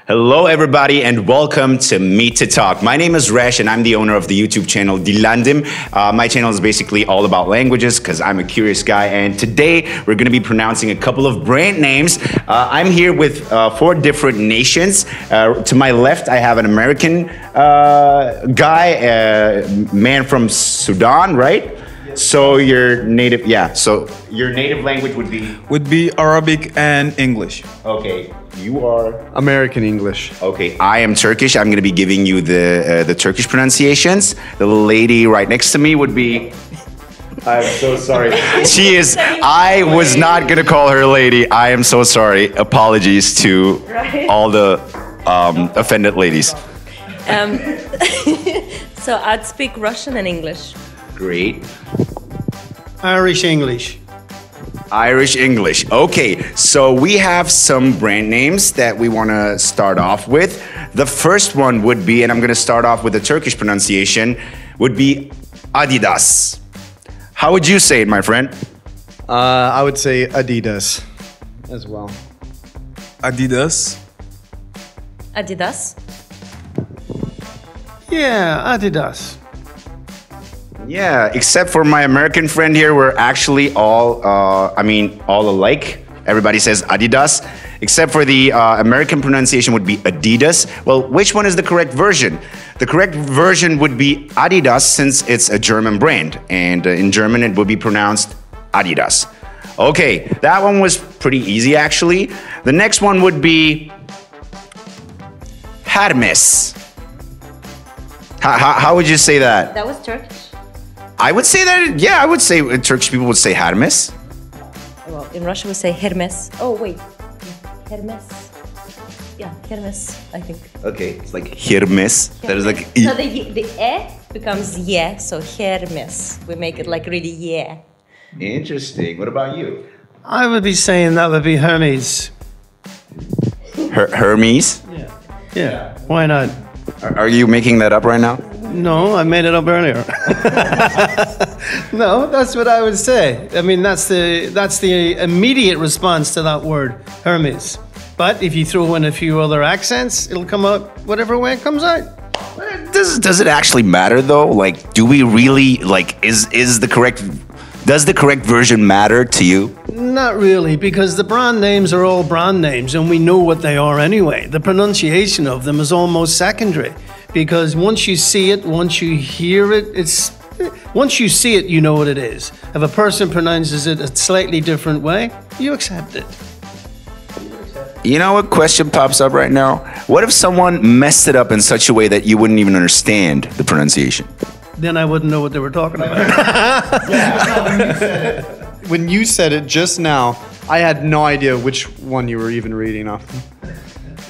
Hello everybody and welcome to Meet to Talk. My name is Resh and I'm the owner of the YouTube channel Dillendim. My channel is basically all about languages because I'm a curious guy, and today we're going to be pronouncing a couple of brand names. I'm here with 4 different nations. To my left I have an American guy, man from Sudan, right? So your native, so your native language would be? Would be Arabic and English. Okay, you are? American English. Okay, I am Turkish. I'm going to be giving you the Turkish pronunciations. The lady right next to me would be... I'm so sorry. She is, I was not going to call her lady. I am so sorry. Apologies to all the offended ladies. So I'd speak Russian and English. Great. Irish English. Irish English. Okay, so we have some brand names that we want to start off with. The first one would be, and I'm going to start off with the Turkish pronunciation, would be Adidas. How would you say it, my friend? I would say Adidas as well. Adidas. Adidas. Yeah, Adidas. Yeah, except for my American friend here, we're actually all, all alike. Everybody says Adidas, except for the American pronunciation would be Adidas. Well, which one is the correct version? The correct version would be Adidas, since it's a German brand, and in German it would be pronounced Adidas. Okay, that one was pretty easy actually. The next one would be Hermes. How would you say that? That was Turkish. I would say that, yeah, I would say Turkish people would say Hermes. Well, in Russian we say Hermes. Oh, wait. Hermes. Yeah, Hermes, I think. Okay, it's like Hermes. That is like... So the E becomes ye, so Hermes. We make it like really yeah. Interesting. What about you? I would be saying that would be Hermes. Hermes? Yeah. Why not? Are you making that up right now? No, I made it up earlier. No, that's what I would say. I mean, that's the immediate response to that word, Hermes. But if you throw in a few other accents, it'll come out whatever way it comes out. Does it actually matter though? Like, do we really, like, does the correct version matter to you? Not really, because the brand names are all brand names and we know what they are anyway. The pronunciation of them is almost secondary, because once you see it, once you hear it, once you see it, you know what it is. If a person pronounces it a slightly different way, you accept it. You know what question pops up right now? What if someone messed it up in such a way that you wouldn't even understand the pronunciation? Then I wouldn't know what they were talking about. When you said it just now, I had no idea which one you were even reading off.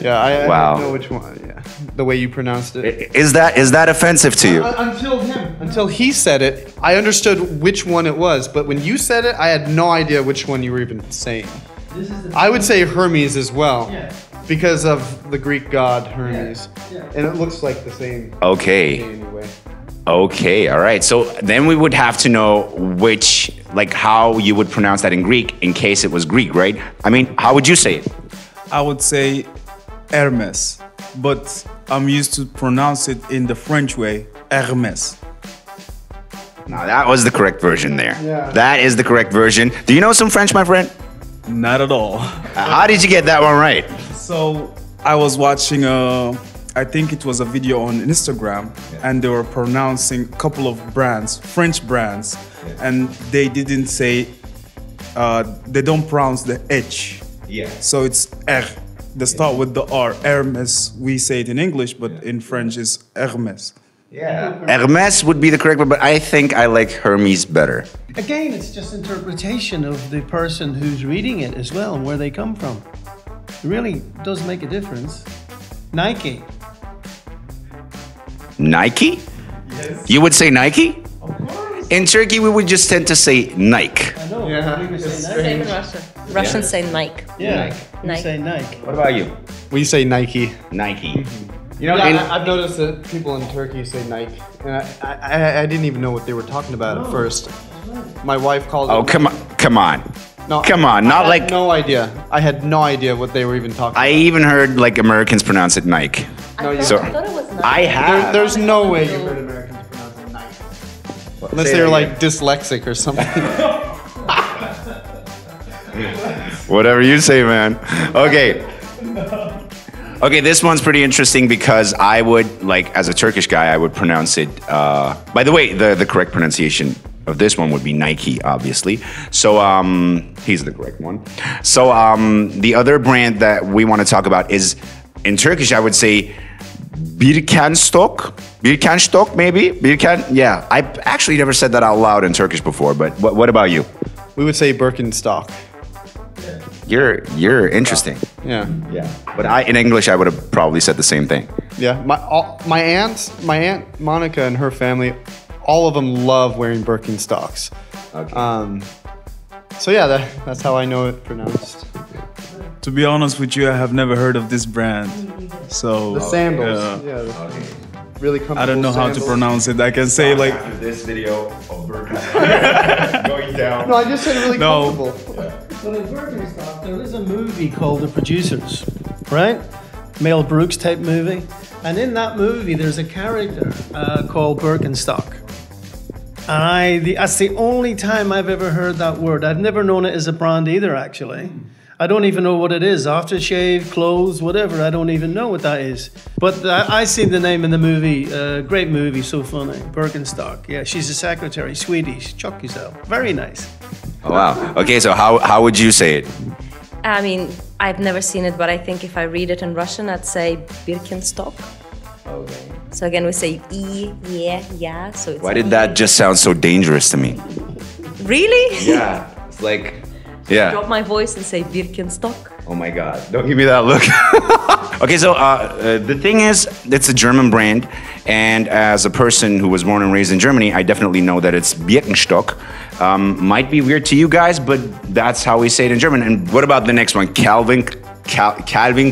Yeah, I didn't know which one. Yeah, the way you pronounced it. Is that offensive to you? Until he said it, I understood which one it was. But when you said it, I had no idea which one you were even saying. I would say Hermes as well, because of the Greek god Hermes, and it looks like the same. Okay. Anyway. Okay, all right. So then we would have to know how you would pronounce that in Greek in case it was Greek, right? I mean, how would you say it? I would say Hermes, but I'm used to pronounce it in the French way, Hermes. Now that was the correct version there. Yeah. That is the correct version. Do you know some French, my friend? Not at all. How did you get that one right? So I was watching I think it was a video on Instagram, and they were pronouncing a couple of brands, French brands, and they didn't say, they don't pronounce the H. Yeah. So it's R. They start with the R. Hermes, we say it in English, but in French it's Hermes. Yeah. Hermes would be the correct one, but I think I like Hermes better. Again, it's just interpretation of the person who's reading it as well, and where they come from. It really does make a difference. Nike. Nike? Yes. You would say Nike? Of course. In Turkey, we would just tend to say Nike. I know. Yeah, We say Nike. Same in Russia. Russians say Nike. Yeah. Nike. We say Nike. What about you? We say Nike. Nike. You know, I've noticed that people in Turkey say Nike, and I didn't even know what they were talking about at first. My wife called it. Oh, come on. No, Come on, not I had like- no idea. I had no idea what they were even talking I even heard like Americans pronounce it Nike. No, you So- I thought it was nice. I about. have. There's no way you heard Americans pronounce it Nike. Unless Say they were that like dyslexic or something. Whatever you say, man. Okay. Okay, this one's pretty interesting because I would, like, as a Turkish guy, I would pronounce it. By the way, the correct pronunciation of this one would be Nike, obviously. So, he's the correct one. So, the other brand that we want to talk about is, in Turkish, I would say Birkenstock. Birkenstock, maybe? Yeah. I actually never said that out loud in Turkish before, but what about you? We would say Birkenstock. You're interesting. Yeah. Yeah. But in English, I would have probably said the same thing. Yeah. My aunt Monica and her family, all of them love wearing Birkenstocks. Okay. So yeah, that's how I know it pronounced. To be honest with you, I have never heard of this brand. So The sandals. yeah. Yeah. Really comfortable. I don't know how to sandals. pronounce it. I can say like this video of Birkenstock going down. No, I just said really No. comfortable. Well, in Birkenstock, there is a movie called The Producers, right? Mel Brooks type movie. And in that movie, there's a character called Birkenstock. And that's the only time I've ever heard that word. I've never known it as a brand either, actually. I don't even know what it is. Aftershave, clothes, whatever. I don't even know what that is. But I seen the name in the movie. Great movie, so funny. Birkenstock. Yeah, she's a secretary, Swedish. Chuck yourself. Very nice. Oh, wow. Okay, so how would you say it? I mean, I've never seen it, but I think if I read it in Russian, I'd say Birkenstock. Okay. So again, we say yeah. So it's Why did that just sound so dangerous to me? really? Yeah. It's like, yeah. Drop my voice and say Birkenstock. Oh my God. Don't give me that look. Okay, so the thing is, it's a German brand. And as a person who was born and raised in Germany, I definitely know that it's Birkenstock. Might be weird to you guys, but that's how we say it in German. And what about the next one? Calvin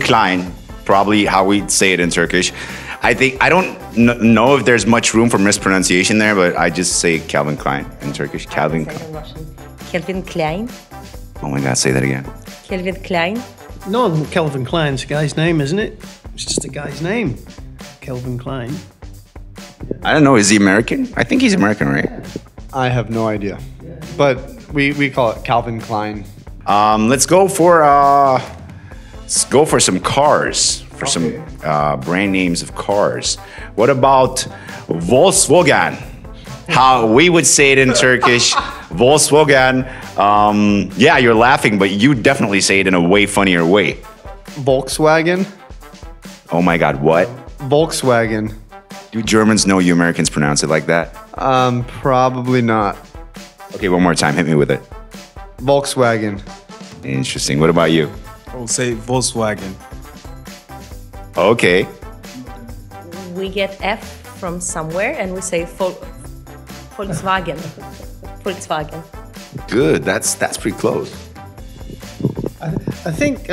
Klein. Probably how we say it in Turkish. I don't know if there's much room for mispronunciation there, but I just say Calvin Klein in Turkish. Calvin Say it Klein. in Russian. Calvin Klein. Oh my God, say that again. Calvin Klein. No, Kelvin Klein's a guy's name, isn't it? It's just a guy's name. Kelvin Klein. I don't know. Is he American? I think he's American, right? I have no idea. But we call it Calvin Klein. Let's go for some cars. For some brand names of cars. What about Volkswagen? How we would say it in Turkish, Volkswagen. Yeah, you're laughing, but you definitely say it in a way funnier way. Volkswagen. Oh my God, what? Volkswagen. Do Germans know you Americans pronounce it like that? Probably not. Okay, one more time. Hit me with it. Volkswagen. Interesting. What about you? I will say Volkswagen. Okay. We get F from somewhere and we say Volkswagen. Volkswagen. Good. That's pretty close. I think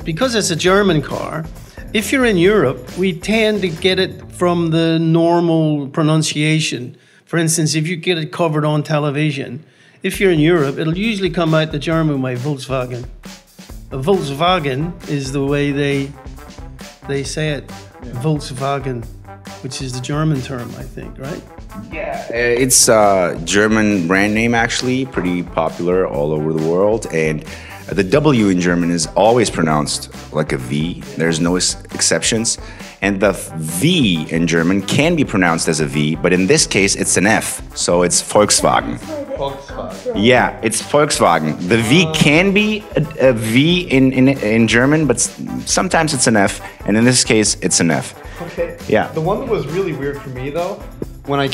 because it's a German car, if you're in Europe, we tend to get it from the normal pronunciation. For instance, if you get it covered on television, if you're in Europe, it'll usually come out the German way, Volkswagen. Volkswagen is the way they say it, Volkswagen, which is the German term, I think, right? Yeah, it's a German brand name actually, pretty popular all over the world. And the W in German is always pronounced like a V. There's no exceptions. And the V in German can be pronounced as a V, but in this case, it's an F. So it's Volkswagen. Yeah, it's Volkswagen. The V can be a V in German, but sometimes it's an F. And in this case, it's an F. Okay. Yeah. The one that was really weird for me though, when I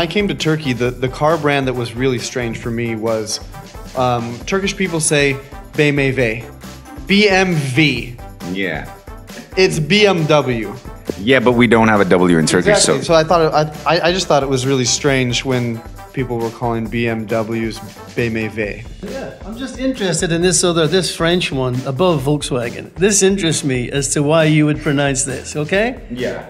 came to Turkey, the car brand that was really strange for me was Turkish people say BMW. BMW. Yeah. It's BMW. Yeah, but we don't have a W in Turkish, Exactly. So I thought I just thought it was really strange when people were calling BMWs BMW. Yeah, I'm just interested in this French one above Volkswagen. This interests me as to why you would pronounce this, okay? Yeah.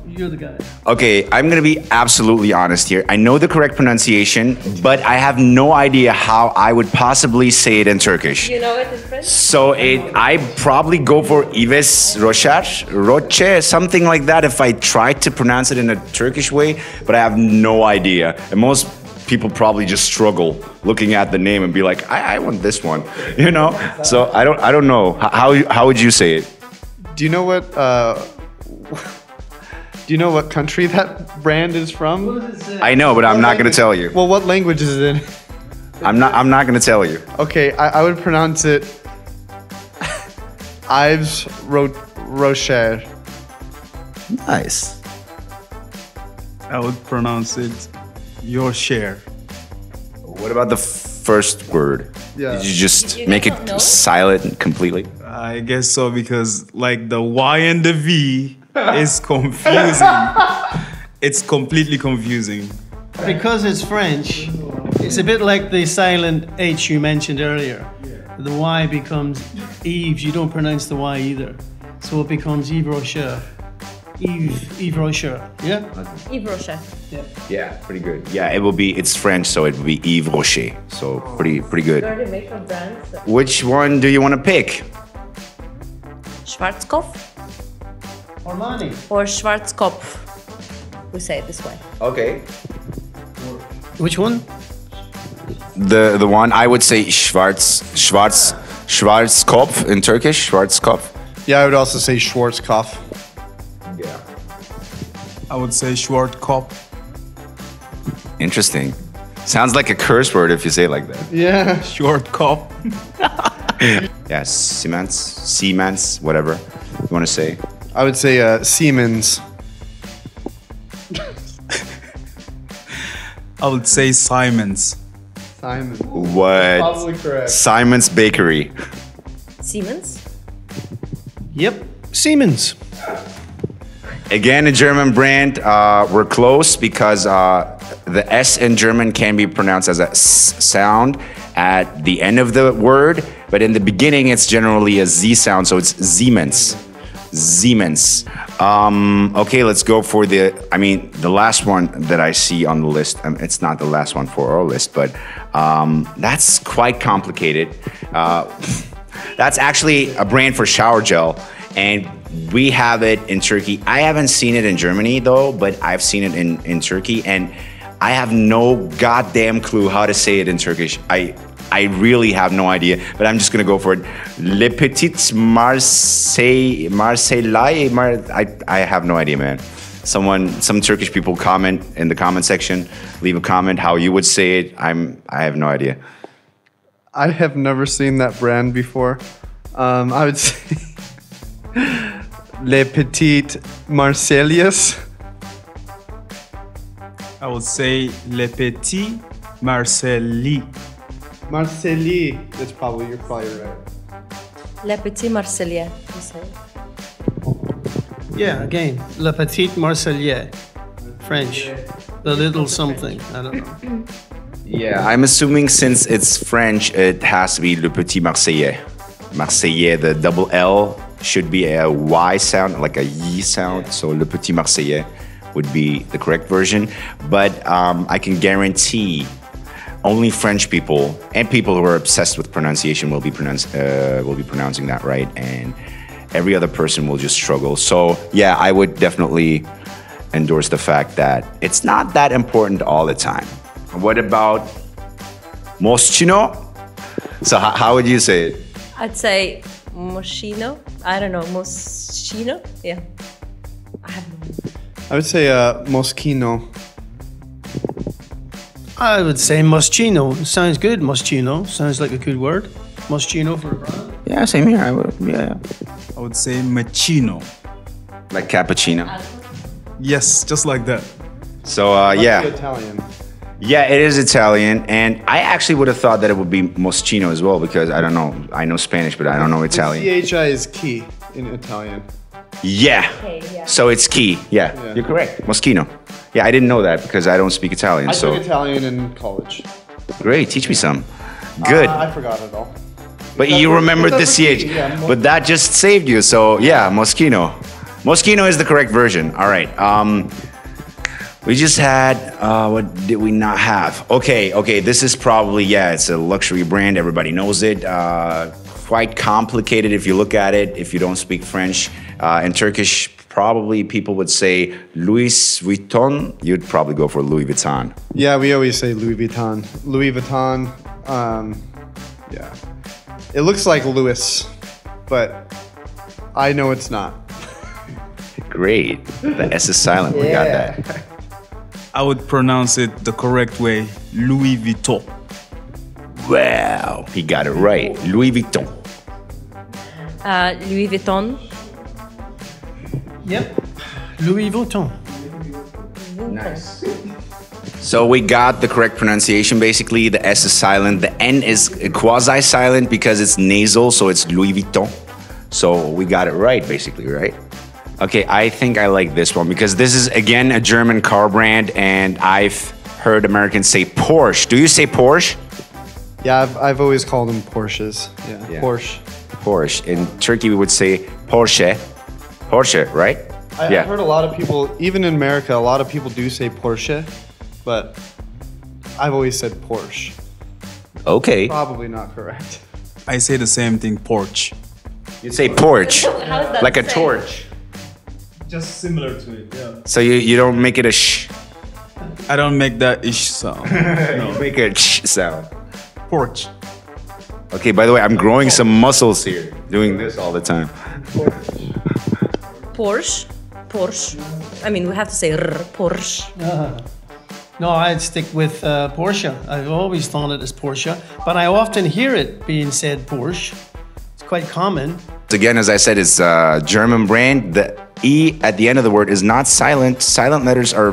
You're the guy. Okay, I'm gonna be absolutely honest here. I know the correct pronunciation, but I have no idea how I would possibly say it in Turkish. You know it in French? So I probably go for Ives Roche, something like that if I try to pronounce it in a Turkish way, but I have no idea. And most people probably just struggle looking at the name and be like, I want this one, you know? So I don't know. How would you say it? Do you know what? Do you know what country that brand is from? What does it say? I know, but I'm not gonna tell you. Well, what language is it in? I'm not gonna tell you. Okay, I would pronounce it Ives Rocher. Nice. I would pronounce it your share. What about the first word? Yeah. Did you just You make don't it know? silent completely? I guess so, because like the Y and the V is confusing. It's completely confusing. Because it's French, it's a bit like the silent H you mentioned earlier. The Y becomes Yves. You don't pronounce the Y either. So it becomes Yves Rocher. Yves Rocher. Yeah? Yves Rocher. Yeah, pretty good. Yeah, it's French, so it would be Yves Rocher. So pretty good. Already made from brands. Which one do you want to pick? Schwarzkopf Armani. or Schwarzkopf. We say it this way. Okay. Which one? The one I would say Schwarzkopf in Turkish. Schwarzkopf. Yeah, I would also say Schwarzkopf. Yeah. I would say Schwarzkopf. Interesting. Sounds like a curse word if you say it like that. Yeah. Schwarzkopf. Yeah, Siemens, whatever you want to say. I would say Siemens. I would say Simon's. Simon. What? Probably correct. Simon's Bakery. Siemens. Yep. Siemens. Again, a German brand. We're close because the S in German can be pronounced as a S sound at the end of the word, but in the beginning it's generally a Z sound, so it's Siemens. Siemens. Okay, let's go for the last one that I see on the list. It's not the last one for our list, but that's quite complicated. That's actually a brand for shower gel, and we have it in Turkey. I haven't seen it in Germany though, but I've seen it in Turkey, and I have no goddamn clue how to say it in Turkish. I really have no idea, but I'm just gonna go for it. Le Petit Marseille. I have no idea, man. Some Turkish people comment in the comment section. Leave a comment how you would say it. I have no idea. I have never seen that brand before. I would say Le Petit Marseillaise. I would say Le Petit Marcelli. Marseille. You're probably right. Le Petit Marseillais. We say. Yeah, again. Le Petit Marseillais. French. The little something. I don't know. Yeah, I'm assuming since it's French, it has to be Le Petit Marseillais. Marseillais, the double L should be a Y sound, like a Y sound. So Le Petit Marseillais would be the correct version. But I can guarantee only French people and people who are obsessed with pronunciation will be pronouncing that right, and every other person will just struggle. So yeah, I would definitely endorse the fact that it's not that important all the time. What about Moschino? So how would you say it? I'd say Moschino. I don't know. Moschino? Yeah. I have no idea. I would say Moschino. I would say Moschino. Sounds good, Moschino. Sounds like a good word. Moschino for a brand. Yeah, same here. I I would say Machino. like cappuccino. Yes, just like that. So Must be yeah, Italian. yeah, it is Italian, and I actually would have thought that it would be Moschino as well because I don't know. I know Spanish, but I don't know Italian. CHI is key in Italian. Yeah. Okay, yeah. So it's key. Yeah, Yeah. you're correct. Moschino. Yeah, I didn't know that because I don't speak Italian. I so took Italian in college. great, teach me some. Good. I forgot it all. But you remembered the CH. Yeah, But that just saved you. So yeah, Moschino. Moschino is the correct version. All right. We just had, what did we not have? Okay, this is probably, yeah, it's a luxury brand. Everybody knows it. Quite complicated if you look at it, if you don't speak French. In Turkish, probably people would say Louis Vuitton. You'd probably go for Louis Vuitton. Yeah, we always say Louis Vuitton. Louis Vuitton. Yeah. It looks like Louis, but I know it's not. Great. The S is silent. We got that. I would pronounce it the correct way, Louis Vuitton. Wow. He got it right. Louis Vuitton. Louis Vuitton. Yep. Louis Vuitton. Nice. So we got the correct pronunciation, basically. The S is silent. The N is quasi-silent because it's nasal, so it's Louis Vuitton. So we got it right, basically, right? Okay, I think I like this one because this is, again, a German car brand, and I've heard Americans say Porsche. Do you say Porsche? Yeah, I've always called them Porsches. Yeah. Porsche. Porsche. In Turkey, we would say Porsche. Porsche, right? I've heard a lot of people, even in America, a lot of people do say Porsche, but I've always said Porsche. Okay. Probably not correct. I say the same thing, porch. You say porch, How is that like a the same? torch. Just similar to it, yeah. So you don't make it a sh. I don't make that ish sound. You make a sh sound. Porch. Okay, by the way, I'm growing some muscles here, doing this all the time. Porsche. Porsche. I mean, we have to say Porsche. No, I'd stick with Porsche. I've always thought it as Porsche, but I often hear it being said Porsche. It's quite common. Again, as I said, it's a German brand. The E at the end of the word is not silent. Silent letters are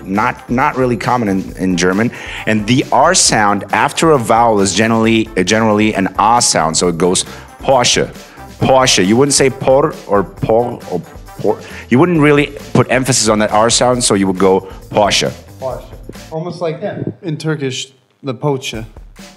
not really common in German. And the R sound after a vowel is generally an A sound. So it goes Porsche. Porsche. You wouldn't say por or por or por. You wouldn't really put emphasis on that R sound, so you would go Porsche. Porsche. Almost like in Turkish, the pocha.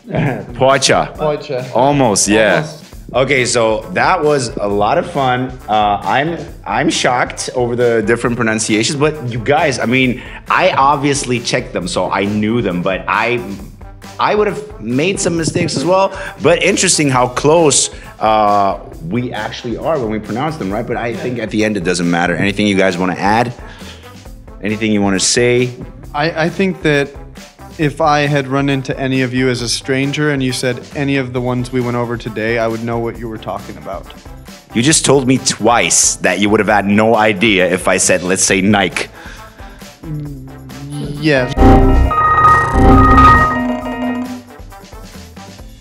Porsche. Pocha. Almost, yeah. Almost. Okay, so that was a lot of fun. I'm shocked over the different pronunciations, but you guys, I mean, I obviously checked them, so I knew them, but I would have made some mistakes as well. But interesting how close we actually are when we pronounce them, right? But I think at the end it doesn't matter. Anything you guys want to add? Anything you want to say? I think that if I had run into any of you as a stranger and you said any of the ones we went over today, I would know what you were talking about. You just told me twice that you would have had no idea if I said, let's say, Nike. Yeah.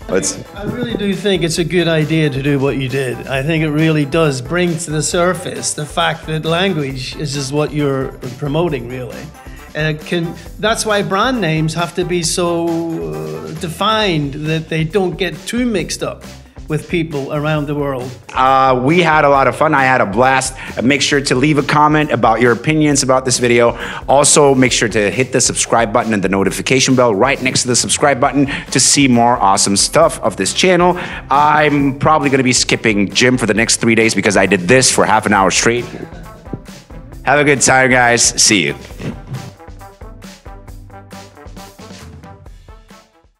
I really do think it's a good idea to do what you did. I think it really does bring to the surface the fact that language is just what you're promoting, really. And that's why brand names have to be so defined that they don't get too mixed up with people around the world. We had a lot of fun. I had a blast. Make sure to leave a comment about your opinions about this video. Also, make sure to hit the subscribe button and the notification bell right next to the subscribe button to see more awesome stuff of this channel. I'm probably going to be skipping gym for the next 3 days because I did this for half an hour straight. Have a good time, guys. See you.